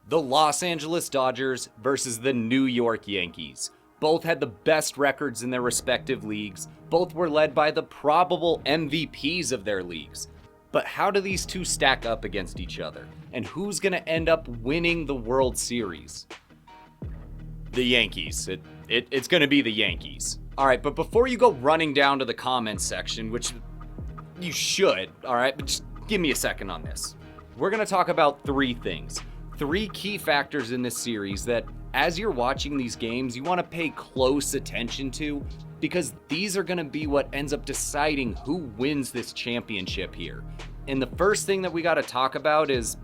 The Los Angeles Dodgers versus the New York Yankees. Both had the best records in their respective leagues. Both were led by the probable MVPs of their leagues. But how do these two stack up against each other? And who's going to end up winning the World Series? The Yankees. It's going to be the Yankees. All right, but before you go running down to the comments section, which you should, all right, but just give me a second on this. We're going to talk about three things. Three key factors in this series that, as you're watching these games, you want to pay close attention to, because these are going to be what ends up deciding who wins this championship here. And the first thing that we got to talk about is,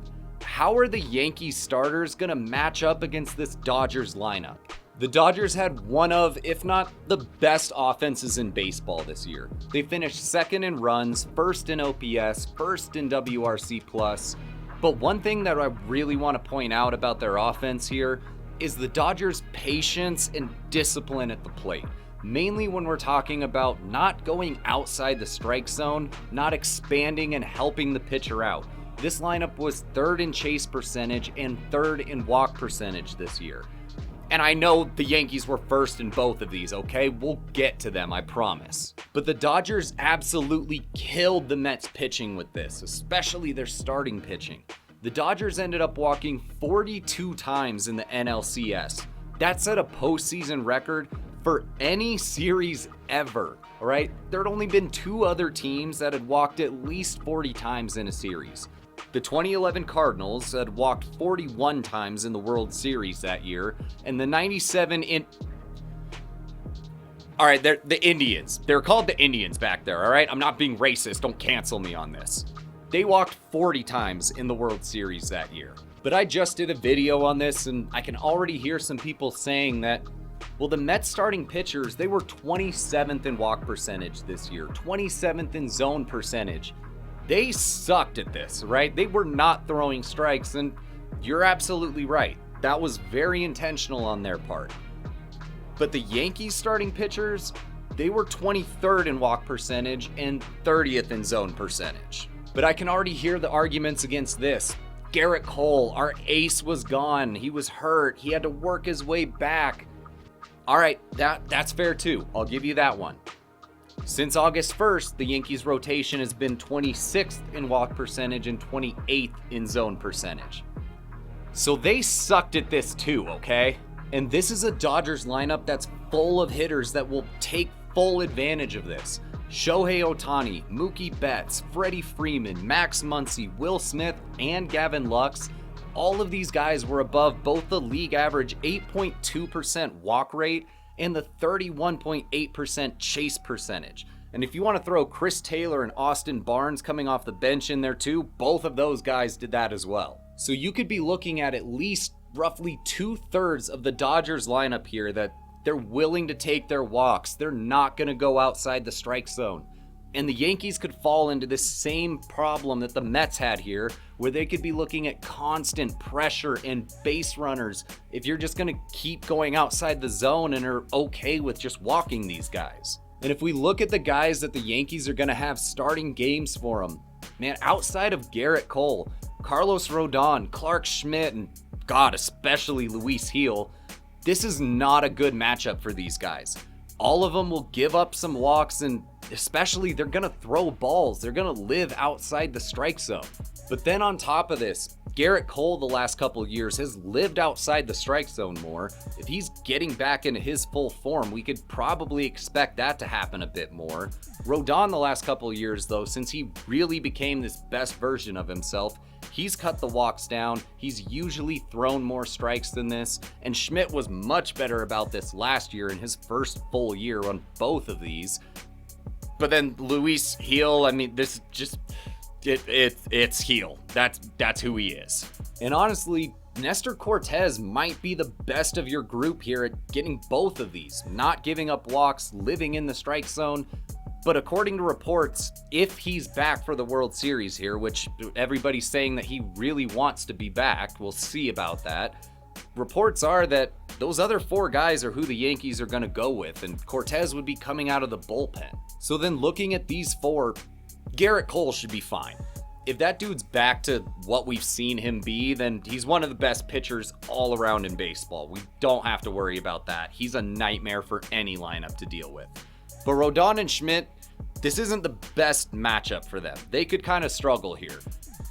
how are the Yankees starters going to match up against this Dodgers lineup? The Dodgers had one of, if not the best offenses in baseball this year. They finished second in runs, first in OPS, first in WRC+. But one thing that I really want to point out about their offense here is the Dodgers' patience and discipline at the plate. Mainly when we're talking about not going outside the strike zone, not expanding and helping the pitcher out. This lineup was third in chase percentage and third in walk percentage this year. And I know the Yankees were first in both of these, okay? We'll get to them, I promise. But the Dodgers absolutely killed the Mets pitching with this, especially their starting pitching. The Dodgers ended up walking 42 times in the NLCS. That set a postseason record for any series ever, all right? There had only been two other teams that had walked at least 40 times in a series. The 2011 Cardinals had walked 41 times in the World Series that year, and the 97 All right, they're the Indians. They're called the Indians back there, all right? I'm not being racist. Don't cancel me on this. They walked 40 times in the World Series that year. But I just did a video on this, and I can already hear some people saying that, well, the Mets starting pitchers, they were 27th in walk percentage this year, 27th in zone percentage. They sucked at this, right? They were not throwing strikes, and you're absolutely right. That was very intentional on their part. But the Yankees starting pitchers, they were 23rd in walk percentage and 30th in zone percentage. But I can already hear the arguments against this. Garrett Cole, our ace, was gone. He was hurt. He had to work his way back. All right, that's fair too. I'll give you that one. Since August 1st, the Yankees' rotation has been 26th in walk percentage and 28th in zone percentage. So they sucked at this too, okay? And this is a Dodgers lineup that's full of hitters that will take full advantage of this. Shohei Ohtani, Mookie Betts, Freddie Freeman, Max Muncy, Will Smith, and Gavin Lux, all of these guys were above both the league average 8.2% walk rate and the 31.8% chase percentage. And if you want to throw Chris Taylor and Austin Barnes coming off the bench in there too, both of those guys did that as well. So you could be looking at least roughly 2/3 of the Dodgers lineup here that they're willing to take their walks. They're not going to go outside the strike zone. And the Yankees could fall into this same problem that the Mets had here, where they could be looking at constant pressure and base runners if you're just going to keep going outside the zone and are okay with just walking these guys. And if we look at the guys that the Yankees are going to have starting games for them, man, outside of Garrett Cole, Carlos Rodon, Clark Schmidt, and God, especially Luis Gil, this is not a good matchup for these guys. All of them will give up some walks, and especially they're going to throw balls. They're going to live outside the strike zone. But then on top of this, Garrett Cole the last couple years has lived outside the strike zone more. If he's getting back into his full form, we could probably expect that to happen a bit more. Rodon the last couple years though, since he really became this best version of himself, he's cut the walks down. He's usually thrown more strikes than this, and Schmidt was much better about this last year in his first full year on both of these. But then Luis Gil, I mean, this just it's Gil. That's who he is. And honestly, Nestor Cortes might be the best of your group here at getting both of these, not giving up walks, living in the strike zone. But according to reports, if he's back for the World Series here, which everybody's saying that he really wants to be back, we'll see about that. Reports are that those other four guys are who the Yankees are going to go with, and Cortes would be coming out of the bullpen. So then looking at these four, Garrett Cole should be fine. If that dude's back to what we've seen him be, then he's one of the best pitchers all around in baseball. We don't have to worry about that. He's a nightmare for any lineup to deal with. But Rodon and Schmidt, this isn't the best matchup for them. They could kind of struggle here.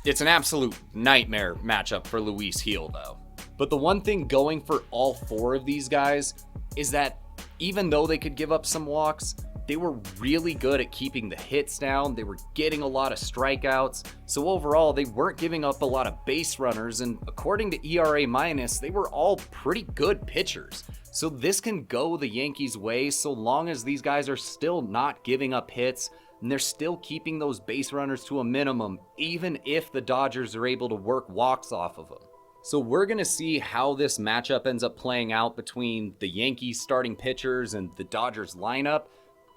It's an absolute nightmare matchup for Luis Gil, though. But the one thing going for all four of these guys is that even though they could give up some walks, they were really good at keeping the hits down. They were getting a lot of strikeouts. So overall, they weren't giving up a lot of base runners. And according to ERA minus, they were all pretty good pitchers. So this can go the Yankees' way so long as these guys are still not giving up hits and they're still keeping those base runners to a minimum, even if the Dodgers are able to work walks off of them. So we're going to see how this matchup ends up playing out between the Yankees starting pitchers and the Dodgers lineup.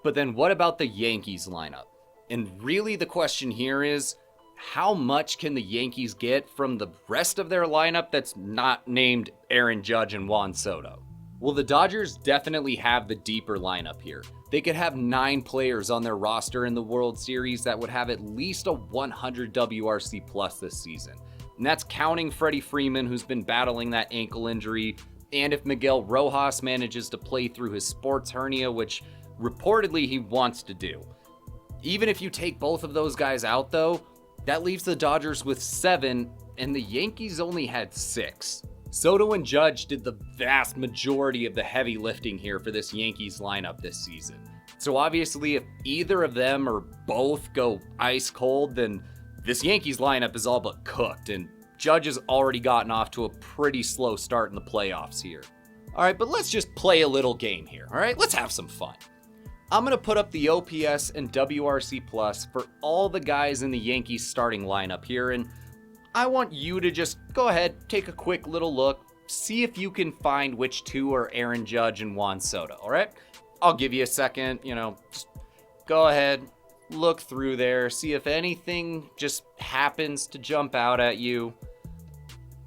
But then what about the Yankees lineup? And really the question here is, how much can the Yankees get from the rest of their lineup that's not named Aaron Judge and Juan Soto? Well, the Dodgers definitely have the deeper lineup here. They could have 9 players on their roster in the World Series that would have at least a 100 WRC plus this season. And that's counting Freddie Freeman, who's been battling that ankle injury, and if Miguel Rojas manages to play through his sports hernia, which reportedly he wants to do. Even if you take both of those guys out, though, that leaves the Dodgers with 7, and the Yankees only had 6. Soto and Judge did the vast majority of the heavy lifting here for this Yankees lineup this season. So obviously, if either of them or both go ice cold, then this Yankees lineup is all but cooked, and Judge has already gotten off to a pretty slow start in the playoffs here. All right, but let's just play a little game here, all right? Let's have some fun. I'm going to put up the OPS and WRC plus for all the guys in the Yankees starting lineup here, and I want you to just go ahead, take a quick little look, see if you can find which two are Aaron Judge and Juan Soto, all right? I'll give you a second, just go ahead, look through there, see if anything just happens to jump out at you.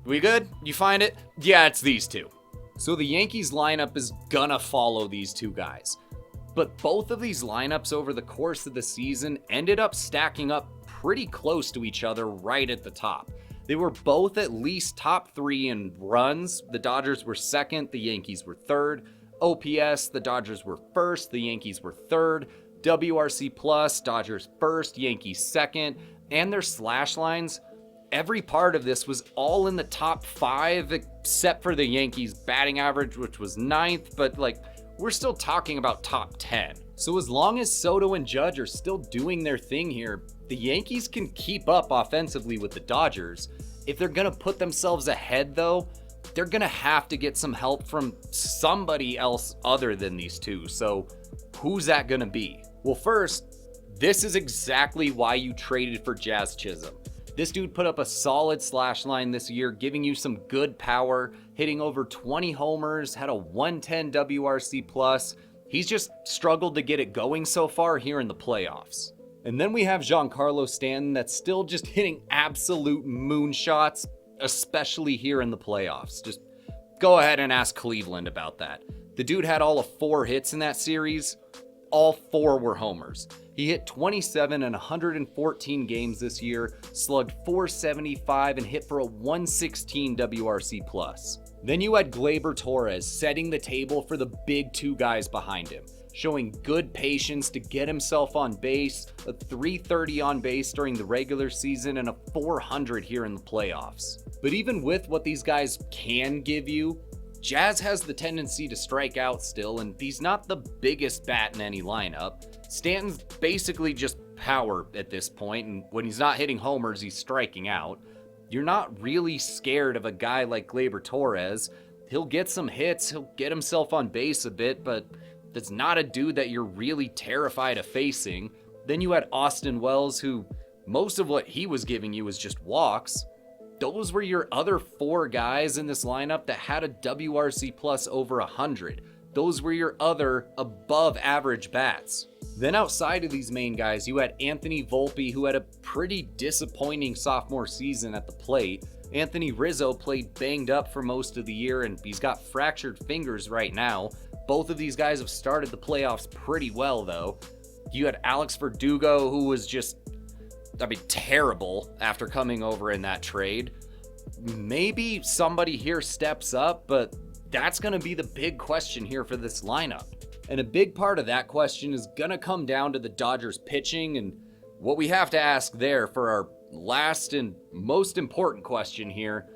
We good? You find it? Yeah, it's these two. So the Yankees lineup is gonna follow these two guys. But both of these lineups over the course of the season ended up stacking up pretty close to each other right at the top. They were both at least top 3 in runs. The Dodgers were second, the Yankees were third. OPS, the Dodgers were first, the Yankees were third. WRC plus, Dodgers first, Yankees second. And their slash lines, every part of this was all in the top 5 except for the Yankees batting average, which was 9th, but we're still talking about top 10. So as long as Soto and Judge are still doing their thing here, the Yankees can keep up offensively with the Dodgers. If they're gonna put themselves ahead though, they're gonna have to get some help from somebody else other than these two. So who's that gonna be? Well, first, this is exactly why you traded for Jazz Chisholm. This dude put up a solid slash line this year, giving you some good power, hitting over 20 homers, had a 110 WRC plus. He's just struggled to get it going so far here in the playoffs. And then we have Giancarlo Stanton that's still just hitting absolute moonshots, especially here in the playoffs. Just go ahead and ask Cleveland about that. The dude had all of 4 hits in that series. All 4 were homers. He hit 27 in 114 games this year, slugged .475 and hit for a 116 WRC plus. Then you had Gleyber Torres setting the table for the big 2 guys behind him, showing good patience to get himself on base, a .330 on base during the regular season and a .400 here in the playoffs. But even with what these guys can give you, Jazz has the tendency to strike out still, and he's not the biggest bat in any lineup. Stanton's basically just power at this point, and when he's not hitting homers, he's striking out. You're not really scared of a guy like Gleyber Torres. He'll get some hits, he'll get himself on base a bit, but that's not a dude that you're really terrified of facing. Then you had Austin Wells, who most of what he was giving you was just walks. Those were your other 4 guys in this lineup that had a WRC plus over 100. Those were your other above average bats. Then outside of these main guys, you had Anthony Volpe, who had a pretty disappointing sophomore season at the plate. Anthony Rizzo played banged up for most of the year, and he's got fractured fingers right now. Both of these guys have started the playoffs pretty well, though. You had Alex Verdugo, who was just terrible after coming over in that trade. Maybe somebody here steps up, but that's going to be the big question here for this lineup. And a big part of that question is going to come down to the Dodgers pitching, and what we have to ask there for our last and most important question here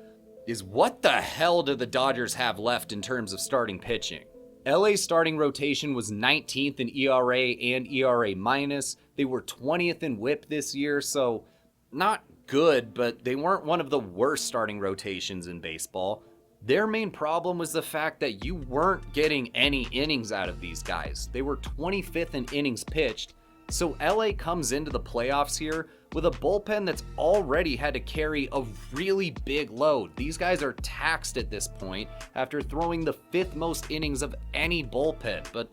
is, what the hell do the Dodgers have left in terms of starting pitching? LA's starting rotation was 19th in ERA and ERA minus. They were 20th in WHIP this year, so not good, but they weren't one of the worst starting rotations in baseball. Their main problem was the fact that you weren't getting any innings out of these guys. They were 25th in innings pitched, so LA comes into the playoffs here with a bullpen that's already had to carry a really big load. These guys are taxed at this point after throwing the 5th most innings of any bullpen, but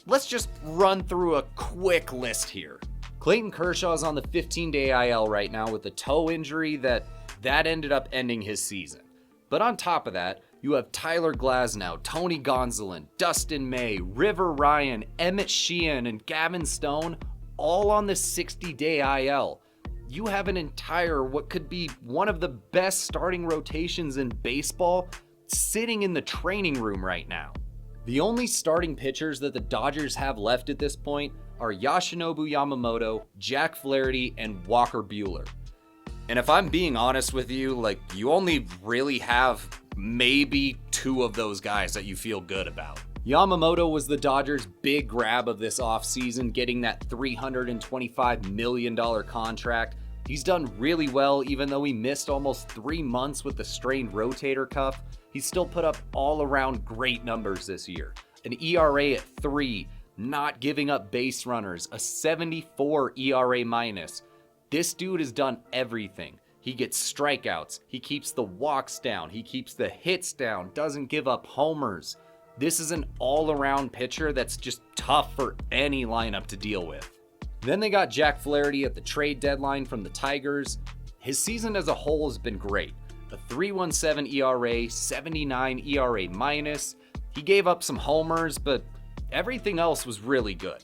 let's just run through a quick list here. Clayton Kershaw's on the 15-day IL right now with a toe injury that ended up ending his season. But on top of that, you have Tyler Glasnow, Tony Gonsolin, Dustin May, River Ryan, Emmett Sheehan, and Gavin Stone all on the 60-day IL. You have an entire, what could be one of the best starting rotations in baseball sitting in the training room right now. The only starting pitchers that the Dodgers have left at this point are Yoshinobu Yamamoto, Jack Flaherty, and Walker Buehler. And if I'm being honest with you, you only really have maybe 2 of those guys that you feel good about. Yamamoto was the Dodgers' big grab of this offseason, getting that $325 million contract. He's done really well, even though he missed almost 3 months with the strained rotator cuff. He's still put up all-around great numbers this year. An ERA at 3, not giving up base runners, a 74 ERA minus. This dude has done everything. He gets strikeouts, he keeps the walks down, he keeps the hits down, doesn't give up homers. This is an all-around pitcher that's just tough for any lineup to deal with. Then they got Jack Flaherty at the trade deadline from the Tigers. His season as a whole has been great. A 3.17 ERA, 79 ERA minus. He gave up some homers, but everything else was really good.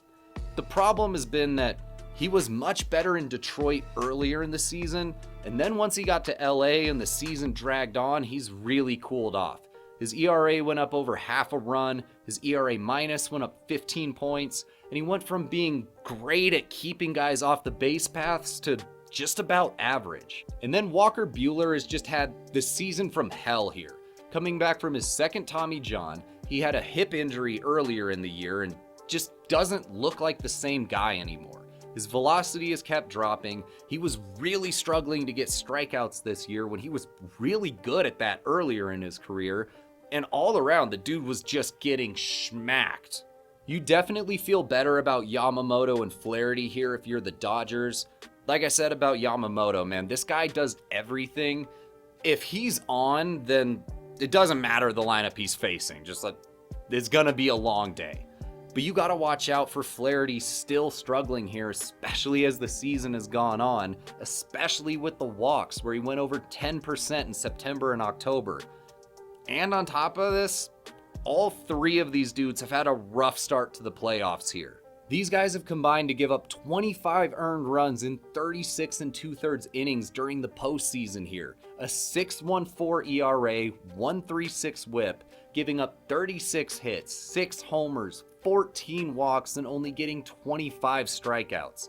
The problem has been that he was much better in Detroit earlier in the season, and then once he got to LA and the season dragged on, he's really cooled off. His ERA went up over half a run, his ERA minus went up 15 points, and he went from being great at keeping guys off the base paths to just about average. And then Walker Buehler has just had the season from hell here. Coming back from his second Tommy John, he had a hip injury earlier in the year and just doesn't look like the same guy anymore. His velocity has kept dropping. He was really struggling to get strikeouts this year when he was really good at that earlier in his career. And all around, the dude was just getting schmacked. You definitely feel better about Yamamoto and Flaherty here if you're the Dodgers. Like I said about Yamamoto, man, this guy does everything. If he's on, then it doesn't matter the lineup he's facing. It's gonna be a long day. But you gotta watch out for Flaherty still struggling here, especially as the season has gone on, especially with the walks, where he went over 10% in September and October. And on top of this, all 3 of these dudes have had a rough start to the playoffs here. These guys have combined to give up 25 earned runs in 36 2/3 innings during the postseason here. A 6.14 ERA, 1.36 WHIP, giving up 36 hits, 6 homers, 14 walks, and only getting 25 strikeouts.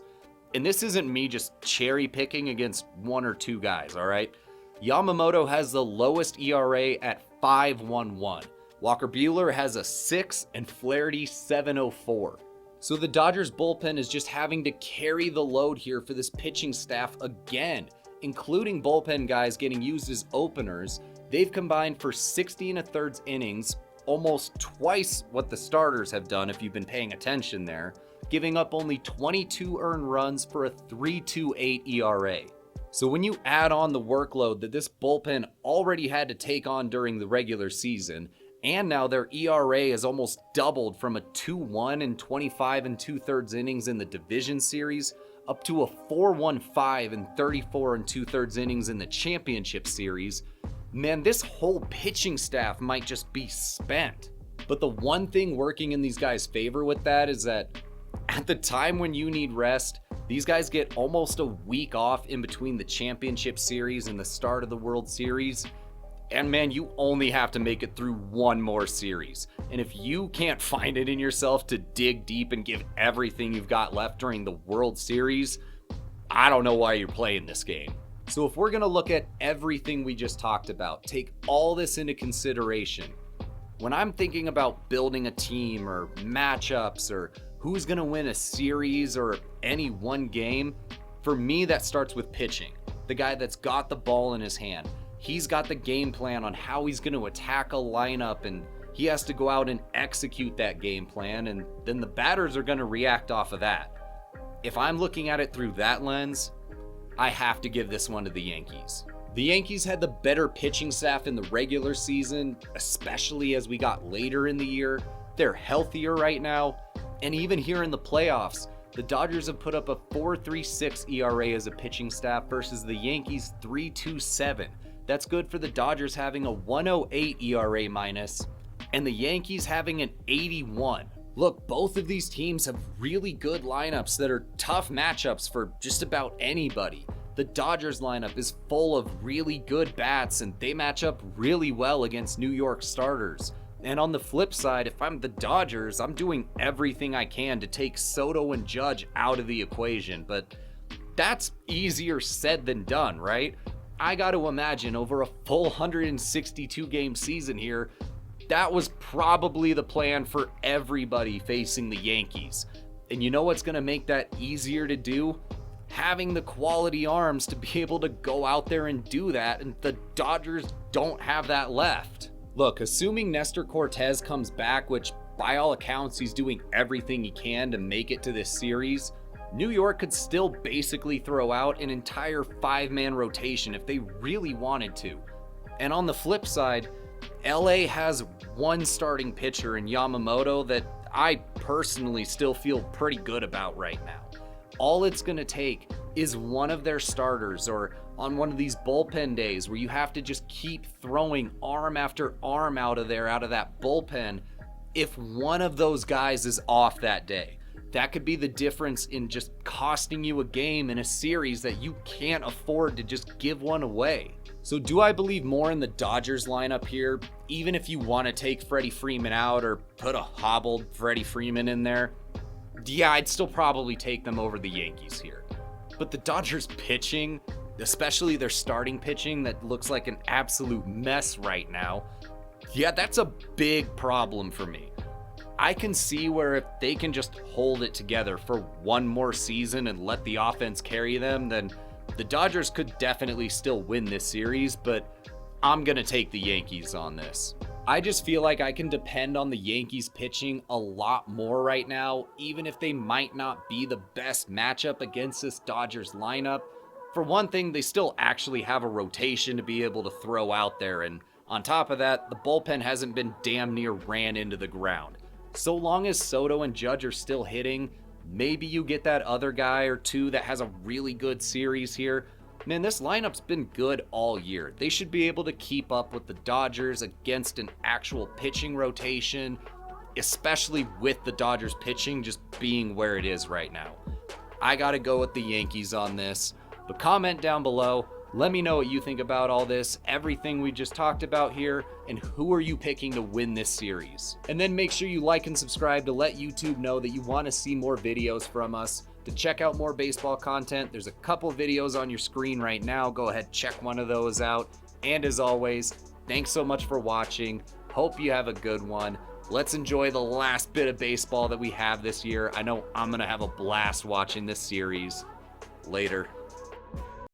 And this isn't me just cherry picking against 1 or 2 guys, all right? Yamamoto has the lowest ERA at 5.11. Walker Buehler has a 6 and Flaherty 7.04. So the Dodgers bullpen is just having to carry the load here for this pitching staff again, including bullpen guys getting used as openers. They've combined for 60 1/3 innings, almost twice what the starters have done if you've been paying attention there, giving up only 22 earned runs for a 3.28 ERA. So when you add on the workload that this bullpen already had to take on during the regular season, and now their ERA has almost doubled from a 2.1 in 25 2/3 innings in the division series up to a 4.15 in 34 2/3 innings in the championship series, man, this whole pitching staff might just be spent. But the one thing working in these guys' favor with that is that At the time when you need rest, these guys get almost a week off in between the championship series and the start of the World Series. And man, you only have to make it through one more series. And if you can't find it in yourself to dig deep and give everything you've got left during the World Series, I don't know why you're playing this game. So if we're going to look at everything we just talked about, take all this into consideration, when I'm thinking about building a team or matchups or who's going to win a series or any one game, for me that starts with pitching. The guy that's got the ball in his hand. He's got the game plan on how he's going to attack a lineup, and he has to go out and execute that game plan, and then the batters are going to react off of that. If I'm looking at it through that lens, I have to give this one to the Yankees. The Yankees had the better pitching staff in the regular season, especially as we got later in the year. They're healthier right now, and even here in the playoffs, the Dodgers have put up a 4.36 ERA as a pitching staff versus the Yankees 3.27. That's good for the Dodgers having a 1.08 ERA minus, and the Yankees having an 81. Look, both of these teams have really good lineups that are tough matchups for just about anybody. The Dodgers lineup is full of really good bats, and they match up really well against New York starters. And on the flip side, if I'm the Dodgers, I'm doing everything I can to take Soto and Judge out of the equation, but that's easier said than done, right? I got to imagine over a full 162 game season here, that was probably the plan for everybody facing the Yankees. And you know what's going to make that easier to do? Having the quality arms to be able to go out there and do that, and the Dodgers don't have that left. Look, assuming Nestor Cortez comes back, which by all accounts he's doing everything he can to make it to this series, New York could still basically throw out an entire 5-man rotation if they really wanted to. And on the flip side, LA has one starting pitcher in Yamamoto that I personally still feel pretty good about right now. All it's going to take is one of their starters, or on one of these bullpen days where you have to just keep throwing arm after arm out of that bullpen. If one of those guys is off that day, that could be the difference in just costing you a game in a series that you can't afford to just give one away. So do I believe more in the Dodgers lineup here, even if you want to take Freddie Freeman out or put a hobbled Freddie Freeman in there? Yeah, I'd still probably take them over the Yankees here. But the Dodgers pitching, especially their starting pitching that looks like an absolute mess right now, yeah, that's a big problem for me. I can see where if they can just hold it together for one more season and let the offense carry them, then the Dodgers could definitely still win this series, but I'm going to take the Yankees on this. I just feel like I can depend on the Yankees pitching a lot more right now, even if they might not be the best matchup against this Dodgers lineup. For one thing, they still actually have a rotation to be able to throw out there, and on top of that, the bullpen hasn't been damn near ran into the ground. So long as Soto and Judge are still hitting, maybe you get that other guy or two that has a really good series here. Man, this lineup's been good all year. They should be able to keep up with the Dodgers against an actual pitching rotation, especially with the Dodgers pitching just being where it is right now. I gotta go with the Yankees on this, but comment down below. Let me know what you think about all this, everything we just talked about here, and who are you picking to win this series? And then make sure you like and subscribe to let YouTube know that you want to see more videos from us. To check out more baseball content, there's a couple videos on your screen right now. Go ahead, check one of those out. And as always, thanks so much for watching. Hope you have a good one. Let's enjoy the last bit of baseball that we have this year. I know I'm going to have a blast watching this series. Later.